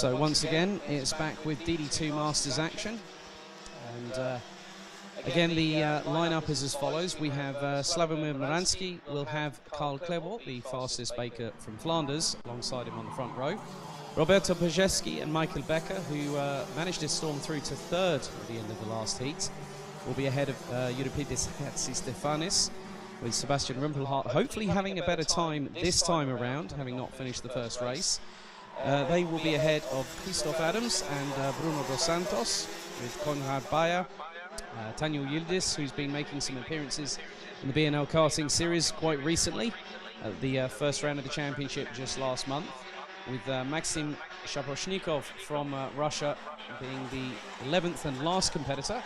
So once again, it's back with DD2 Masters action. And again, the lineup is as follows. We have Slavomir Moransky. We'll have Karl Klebot, the fastest baker from Flanders, alongside him on the front row. Roberto Pajewski and Michael Becker, who managed to storm through to third at the end of the last heat, will be ahead of Euripides Hatzistefanis, with Sebastian Rumpelhardt hopefully having a better time this time around, having not finished the first race. They will be ahead of Christoph Adams and Bruno dos Santos, with Konrad Bayer, Daniel Yildiz, who's been making some appearances in the B&L karting series quite recently, at the first round of the championship just last month, with Maxim Shaposhnikov from Russia being the 11th and last competitor.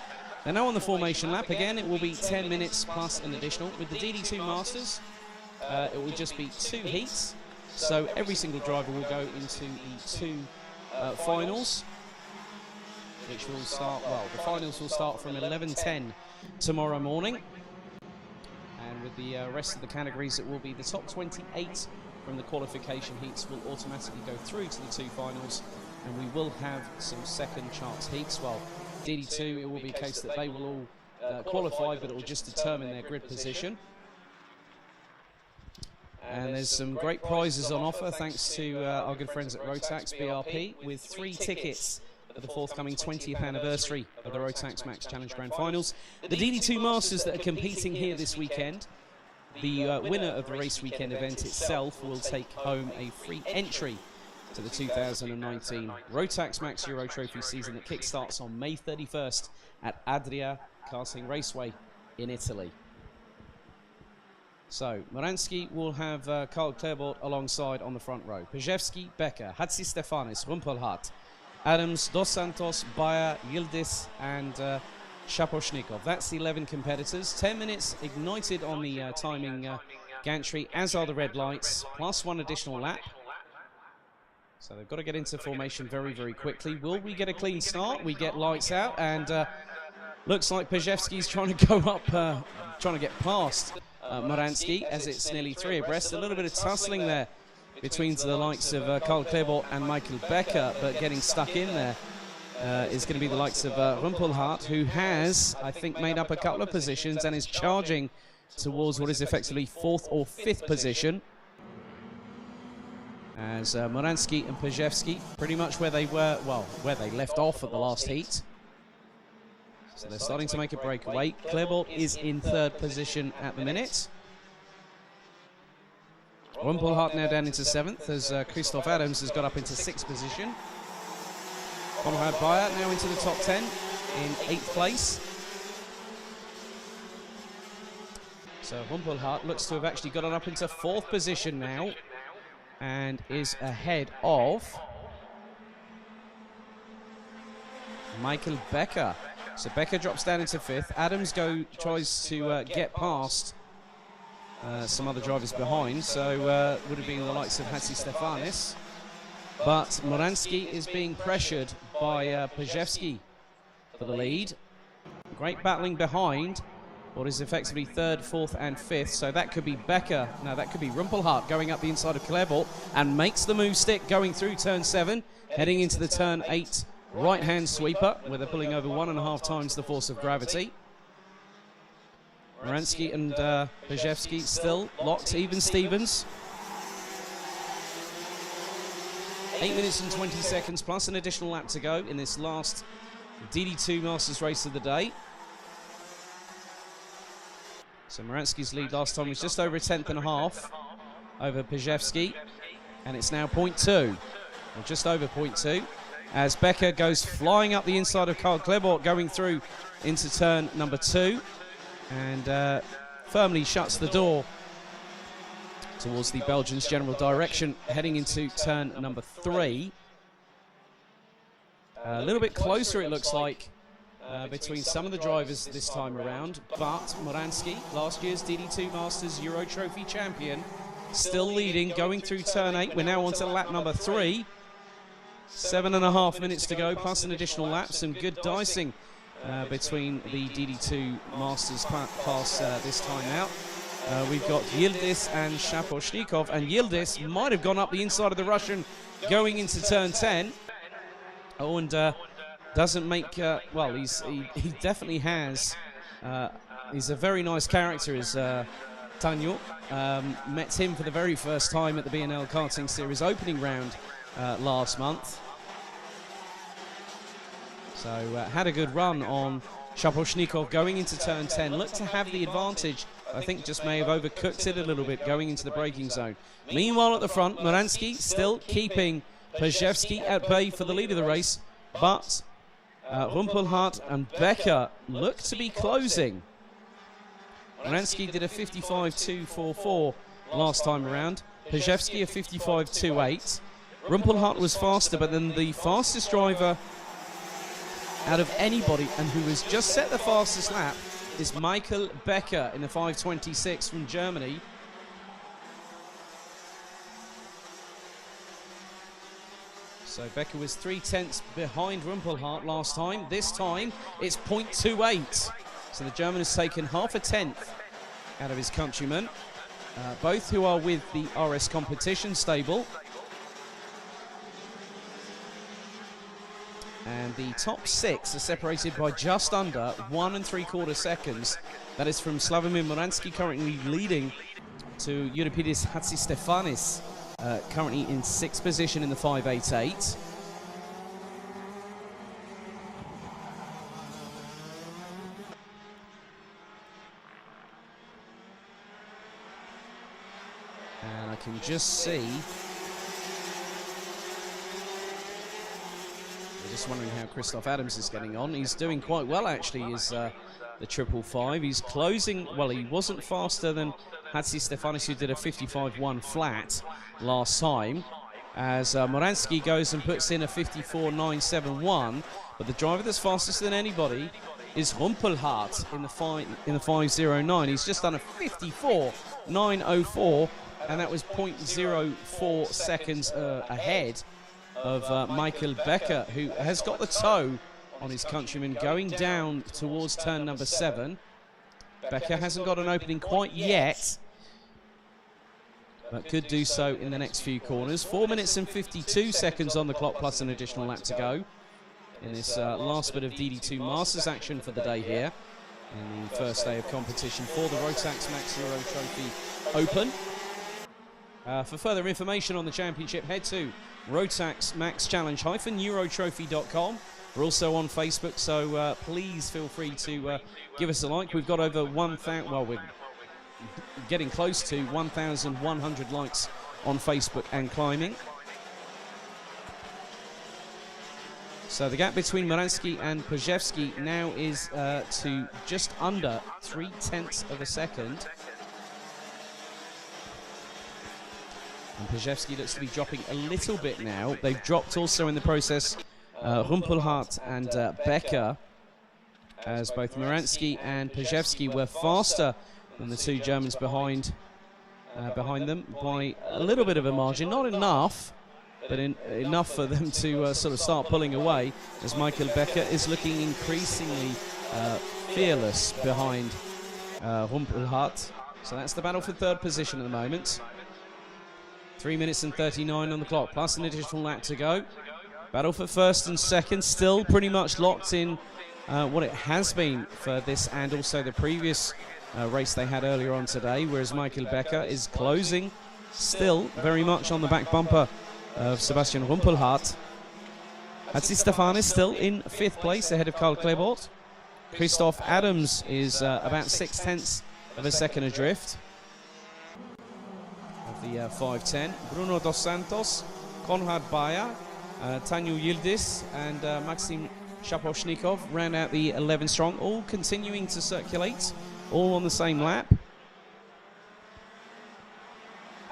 They're now on the formation lap. Again, it will be 10 minutes plus an additional. With the DD2 Masters, it will just be 2 heats. So every single driver will go into the 2 finals, which will start, well, the finals will start from 11:10 tomorrow morning. And with the rest of the categories, it will be the top 28 from the qualification heats will automatically go through to the 2 finals. And we will have some second chance heats. Well, DD2, it will be a case that they will all qualify, but it will just determine their grid position. And there's some great prizes on offer thanks to our good friends at Rotax BRP, with 3 tickets for the forthcoming 20th anniversary of the Rotax Max Challenge Grand Finals. The DD2 Masters that are competing here this weekend, the winner of the race weekend event itself will take home a free entry to the 2019 Rotax Max Euro Trophy season that kickstarts on May 31st at Adria Karting Raceway in Italy. So, Moransky will have Karl Klebot alongside on the front row. Pajewski, Becker, Hatzistefanis, Rumpelhardt, Adams, Dos Santos, Bayer, Yildiz, and Shaposhnikov. That's the 11 competitors. 10 minutes ignited on the timing gantry, as are the red lights, plus 1 additional lap. So they've got to get into formation very, very quickly. Will we get a clean start? We get lights out, and looks like Pajewski's trying to go up, trying to get past Moransky, as it's nearly 3 abreast. A little bit of tussling there between the likes of Karl Klebot and Michael Becker, but getting stuck in there is going to be the likes of Rumpelhardt, who has, I think, made up a couple of positions and is charging towards what is effectively 4th or 5th position. As Moransky and Pajewski pretty much where they were, well, where they left off at the last heat. So they're starting to make a breakaway. Klebot is in 3rd position at the minute. Rumpelhardt now down into 7th, as Christoph Adams has got up into 6th position. Konrad Bayer now into the top 10 in 8th place. So Rumpelhardt looks to have actually gotten up into 4th position now, and is ahead of Michael Becker. So Becker drops down into 5th. Adams tries to get past some other drivers behind, so would have been the likes of Hatzistefanis. But Moransky is being pressured by Pajewski for the lead. Great battling behind what is effectively 3rd, 4th and 5th. So that could be Becker. No, that could be Rumpelhardt going up the inside of Klebot and makes the move stick going through turn 7, heading into the turn 8 right-hand sweeper, where they're pulling over 1.5 times the force of gravity. Moransky and Pajewski still locked, even Stevens. 8 minutes and 20 seconds plus an additional lap to go in this last DD2 Masters race of the day. So Moransky's lead last time was just over 1/10.5 over Pajewski, and it's now 0.2, or just over 0.2, as Becker goes flying up the inside of Karl Klebot, going through into turn number 2, and firmly shuts the door towards the Belgians' general direction, heading into turn number 3. A little bit closer, it looks like, between some of the drivers this time around, but Moransky, last year's DD2 Masters Euro Trophy champion, still leading, going through turn 8. We're now on to lap number 3. 7.5 minutes to go, plus an additional lap. Some good dicing between the DD2 Masters class this time out. We've got Yildiz and Shaposhnikov, and Yildiz might have gone up the inside of the Russian going into turn 10. Oh, and doesn't make, well, he definitely has, he's a very nice character, is Tanyo. Met him for the very first time at the BNL Karting Series opening round last month. So had a good run on Shaposhnikov going into turn 10. Looked to have the advantage. I think just may have overcooked it a little bit going into the braking zone. Meanwhile at the front, Moransky still keeping Pajewski at bay for the lead of the race. But Rumpelhart and Becker look to be closing. Moransky did a 55.244 last time around. Pajewski a 55.28. Rumpelhart was faster, but then the fastest driver out of anybody, and who has just set the fastest lap, is Michael Becker in the 5.26 from Germany. So Becker was 3/10 behind Rumpelhart last time. This time it's 0.28. So the German has taken half a tenth out of his countrymen, both who are with the RS competition stable. And the top 6 are separated by just under 1 3/4 seconds. That is from Slavomir Moransky, currently leading, to Euripides Hatzistefanis, currently in 6th position in the 5.88. And I can just see, just wondering how Christoph Adams is getting on. He's doing quite well, actually, is the 555. He's closing, well, he wasn't faster than Hatzistefanis, who did a 55.1 flat last time, as Moransky goes and puts in a 54.971. But the driver that's fastest than anybody is Rumpelhart in the 509. He's just done a 54.904, and that was 0.04 seconds ahead of Michael Becker, who has got the toe on his countryman going down towards turn number 7. Becker hasn't got an opening quite yet, but could do so in the next few corners. 4 minutes and 52 seconds on the clock, plus an additional lap to go in this last bit of DD2 Masters action for the day here, in the first day of competition for the Rotax Max Euro Trophy Open. For further information on the championship, head to Rotax Max Challenge-Eurotrophy.com. We're also on Facebook, so please feel free to give us a like. We've got over 1,000, well, we're getting close to 1,100 likes on Facebook and climbing. So the gap between Moransky and Pajewski now is to just under 0.3 of a second. And Pajewski looks to be dropping a little bit now. They've dropped also in the process Rumpelhart and Becker, as both Moransky and Pajewski were faster than the two Germans behind them by a little bit of a margin. Not enough, but enough for them to sort of start pulling away, as Michael Becker is looking increasingly fearless behind Rumpelhart. So that's the battle for 3rd position at the moment. 3 minutes and 39 on the clock, plus an additional lap to go. Battle for 1st and 2nd, still pretty much locked in what it has been for this and also the previous race they had earlier on today, whereas Michael Becker is closing still very much on the back bumper of Sebastian Rumpelhart. Hatzistefanis still in 5th place ahead of Karl Klebort. Christoph Adams is about 0.6 of a second adrift of the 5:10. Bruno Dos Santos, Konrad Bayer, Tanyo Yildiz and Maxim Shaposhnikov round out the 11 strong, all continuing to circulate, all on the same lap.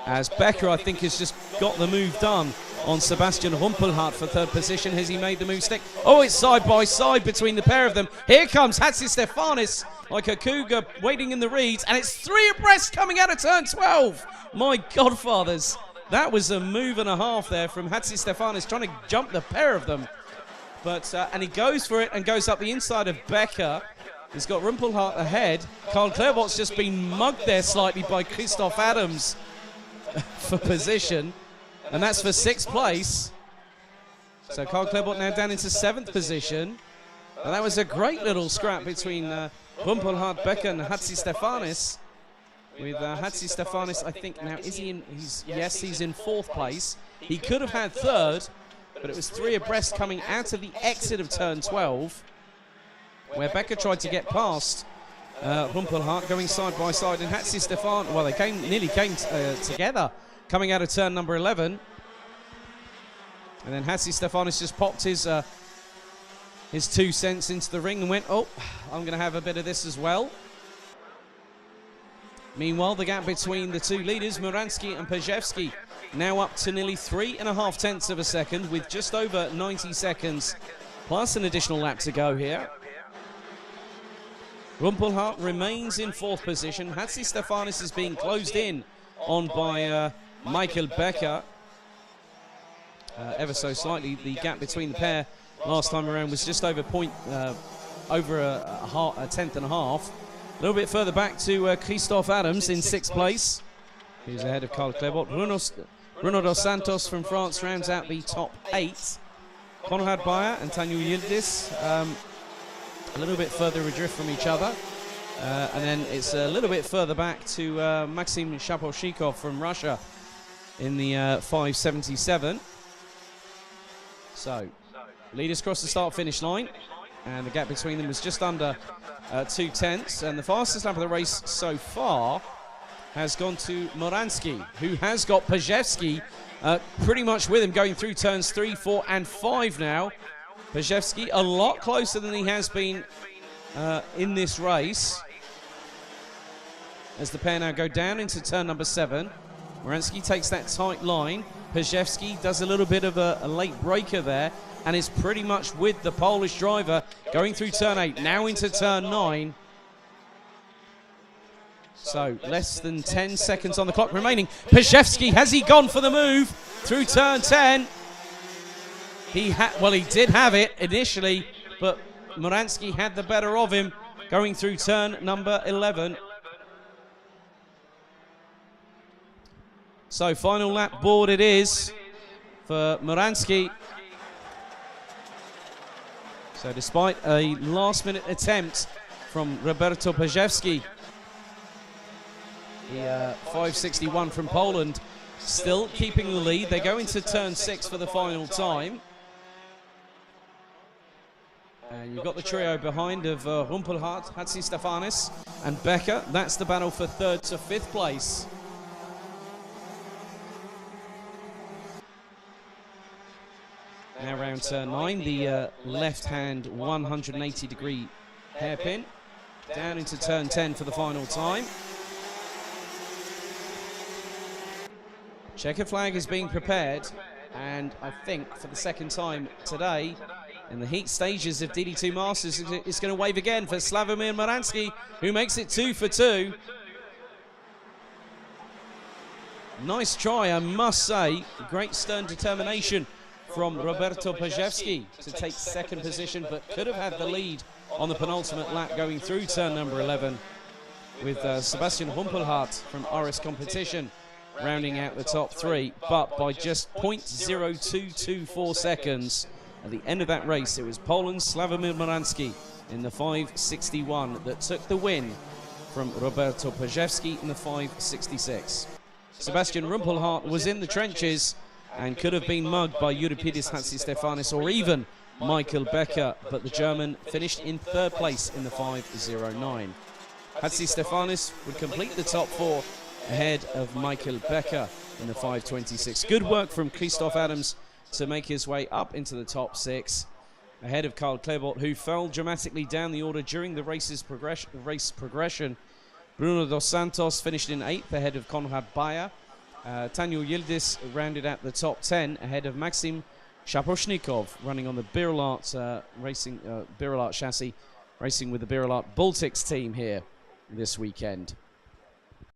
As Becker, I think, has just got the move done on Sebastian Rumpelhart for 3rd position. Has he made the move stick? Oh, it's side by side between the pair of them. Here comes Hatzistefanis like a cougar waiting in the reeds, and it's 3 abreast coming out of turn 12. My godfathers, that was a move and a half there from Hatzistefanis trying to jump the pair of them. But and he goes for it and goes up the inside of Becker. He's got Rumpelhart ahead. Karl Klebert's just been mugged there slightly by Christoph Adams for position, and that's for 6th place. So Karl Klebot now down into 7th position. And that was a great little scrap between Rumpelhardt, Becker and Hatzistefanis. With Hatzistefanis, I think now, is he in? Yes, he's in 4th place. He could have had 3rd, but it was 3 abreast coming out of the exit of turn 12, where Becker tried to get past Rumpelhardt, going side by side, and Hatzistefanis, well, they nearly came together coming out of turn number 11. And then Hatzistefanis just popped his 2 cents into the ring and went, oh, I'm going to have a bit of this as well. Meanwhile, the gap between the 2 leaders, Muransky and Pajewski, now up to nearly 3.5 tenths of a second with just over 90 seconds, plus an additional lap to go here. Rumpelhardt remains in 4th position. Hatzistefanis is being closed in on by Michael Becker. Ever so slightly, the gap between the pair last time around was just over a tenth and a half. A little bit further back to Christoph Adams in 6th place. He's ahead of Karl Klebot. Bruno dos Santos from France rounds out the top 8. Konrad Bayer and Tanju Yildiz a little bit further adrift from each other. And then it's a little bit further back to Maxim Shaposhnikov from Russia in the 577. So, leaders cross the start-finish line, and the gap between them was just under 2 tenths. And the fastest lap of the race so far has gone to Moransky, who has got Pajewski pretty much with him going through turns 3, 4, and 5 now. Pajewski a lot closer than he has been in this race. As the pair now go down into turn number 7, Moransky takes that tight line. Pajewski does a little bit of a late breaker there and is pretty much with the Polish driver going through turn 8, now into turn 9. So less than 10 seconds on the clock remaining. Pajewski, has he gone for the move through turn 10? Well, he did have it initially, but Moransky had the better of him going through turn number 11. So final lap board it is for Moransky. So despite a last-minute attempt from Roberto Pajewski, the 561 from Poland, still keeping the lead. They go into turn 6 for the final time. And you've got the trio behind of Rumpelhardt, Hatzistefanis and Becker. That's the battle for 3rd to 5th place. Now round turn 9, the left-hand 180-degree hairpin. Down into turn 10 for the final time. Checker flag is being prepared, and I think for the 2nd time today, in the heat stages of DD2 Masters, it's going to wave again for Slavomir Moransky, who makes it 2 for 2. Nice try, I must say. Great stern determination from Roberto Pajewski to take 2nd position, but could have had the lead on the penultimate lap going through turn number 11, with Sebastian Rumpelhardt from RS Competition rounding out the top 3, but by just 0.0224 seconds. At the end of that race, it was Poland's Slavomir Moransky in the 561 that took the win from Roberto Pajewski in the 566. Sebastian Rumpelhardt was in the trenches and could have been mugged by Euripides Hatzistefanis or even Michael Becker, but the German finished in 3rd place in the 509. Hatzistefanis would complete the top 4 ahead of Michael Becker in the 526. Good work from Christoph Adams to make his way up into the top 6, ahead of Karl Klebot, who fell dramatically down the order during the race progression. Bruno dos Santos finished in 8th ahead of Konrad Bayer. Tanju Yildiz rounded out the top 10 ahead of Maxim Shaposhnikov, running on the Birolart Birolart chassis, racing with the Birolart Baltics team here this weekend.